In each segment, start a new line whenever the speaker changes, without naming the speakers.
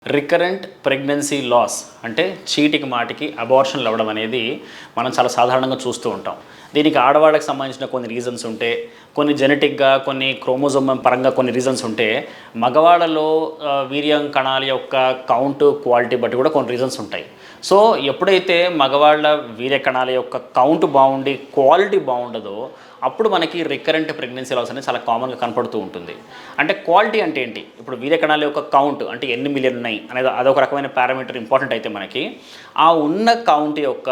Recurrent pregnancy loss అంటే చీటికి మాటికి అబార్షన్లు అవ్వడం అనేది మనం చాలా సాధారణంగా చూస్తూ ఉంటాం. దీనికి ఆడవాళ్ళకి సంబంధించిన కొన్ని రీజన్స్ ఉంటే, కొన్ని జెనెటిక్గా, కొన్ని క్రోమోజోమ్ పరంగా కొన్ని రీజన్స్ ఉంటే, మగవాళ్ళలో వీర్యం కణాల యొక్క కౌంట్ క్వాలిటీ బట్టి కూడా కొన్ని రీజన్స్ ఉంటాయి. సో ఎప్పుడైతే మగవాళ్ళ వీర్య కణాల యొక్క కౌంట్ బాగుండి క్వాలిటీ బాగుండదో అప్పుడు మనకి రికరెంట్ ప్రెగ్నెన్సీ లాస్ అనేది చాలా కామన్గా కనపడుతూ ఉంటుంది. అంటే క్వాలిటీ అంటే ఏంటి? ఇప్పుడు వీర్య కణాల యొక్క కౌంట్ అంటే ఎన్ని మిలియన్ ఉన్నాయి అనేది అదొక రకమైన పారామీటర్ ఇంపార్టెంట్ అయితే మనకి ఆ ఉన్న కౌంట్ యొక్క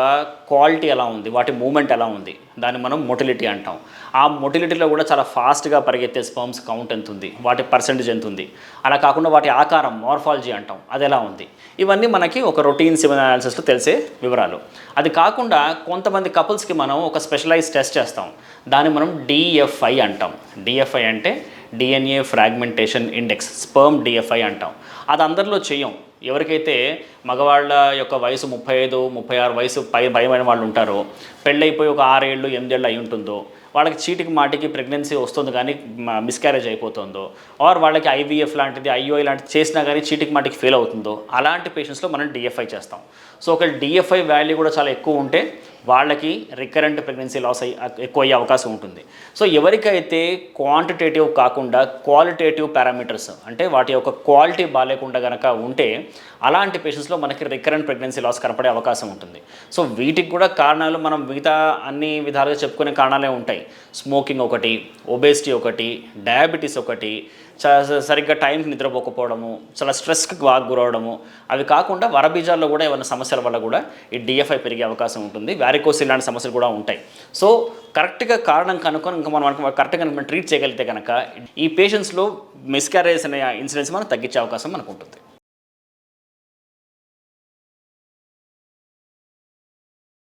క్వాలిటీ ఎలా ఉంది, వాటి మూమెంట్ ఎలా ఉంది, దాన్ని మనం మొటిలిటీ అంటాం. ఆ మొటిలిటీలో కూడా చాలా ఫాస్ట్గా పరిగెత్తే స్పర్మ్స్ కౌంట్ ఎంత ఉంది, వాటి పర్సెంటేజ్ ఎంత ఉంది, అలా కాకుండా వాటి ఆకారం మార్ఫాలజీ అంటాం అది ఎలా ఉంది, ఇవన్నీ మనకి ఒక రొటీన్ సెమెన్ అనాలిసిస్లో తెలిసే వివరాలు. అది కాకుండా కొంతమంది కపుల్స్కి మనం ఒక స్పెషలైజ్ టెస్ట్ చేస్తాం, దాన్ని మనం డిఎఫ్ఐ అంటాం. డిఎఫ్ఐ అంటే DNA fragmentation index, sperm DFI అంటాం. అది అందరిలో చేయం. ఎవరికైతే మగవాళ్ళ యొక్క వయసు 35, 36 వయసు భయమైన వాళ్ళు ఉంటారో, పెళ్ళైపోయి ఒక 6 ఏళ్ళు 8 ఏళ్ళు అయి ఉంటుందో, వాళ్ళకి చీటికి మాటికి ప్రెగ్నెన్సీ వస్తుంది కానీ మిస్క్యారేజ్ అయిపోతుందో, ఆర్ వాళ్ళకి ఐవీఎఫ్ లాంటిది ఐఓఐ లాంటిది చేసినా కానీ చీటికి మాటికి ఫెయిల్ అవుతుందో, అలాంటి పేషెంట్స్లో మనం డిఎఫ్ఐ చేస్తాం. సో ఒక డిఎఫ్ఐ వాల్యూ కూడా చాలా ఎక్కువ ఉంటే వాళ్ళకి రికరెంట్ ప్రెగ్నెన్సీ లాస్ ఎక్కువ అయ్యే అవకాశం ఉంటుంది. సో ఎవరికైతే క్వాంటిటేటివ్ కాకుండా క్వాలిటేటివ్ పారామీటర్స్ అంటే వాటి యొక్క క్వాలిటీ బాగాలేకుండా కనుక ఉంటే అలాంటి పేషెంట్స్లో మనకి రికరెంట్ ప్రెగ్నెన్సీ లాస్ కనపడే అవకాశం ఉంటుంది. సో వీటికి కూడా కారణాలు మనం మిగతా అన్ని విధాలుగా చెప్పుకునే కారణాలే ఉంటాయి. స్మోకింగ్ ఒకటి, ఒబేసిటీ ఒకటి, డయాబెటీస్ ఒకటి, సరిగ్గా టైంకి నిద్రపోకపోవడము, చాలా స్ట్రెస్కి బాగా గురవడము, అవి కాకుండా వరబీజాల్లో కూడా ఏమైనా సమస్యల వల్ల కూడా ఈ డిఎఫ్ఐ పెరిగే అవకాశం ఉంటుంది. వ్యారికోసిల్ ఇలాంటి సమస్యలు కూడా ఉంటాయి. సో కరెక్ట్గా కారణం కనుక్కొని ఇంకా మనం కరెక్ట్గా మనం ట్రీట్ చేయగలిగితే కనుక ఈ పేషెంట్స్లో మిస్క్యారేజ్ అనే ఇన్సిడెన్స్ మనం తగ్గించే అవకాశం మనకు ఉంటుంది.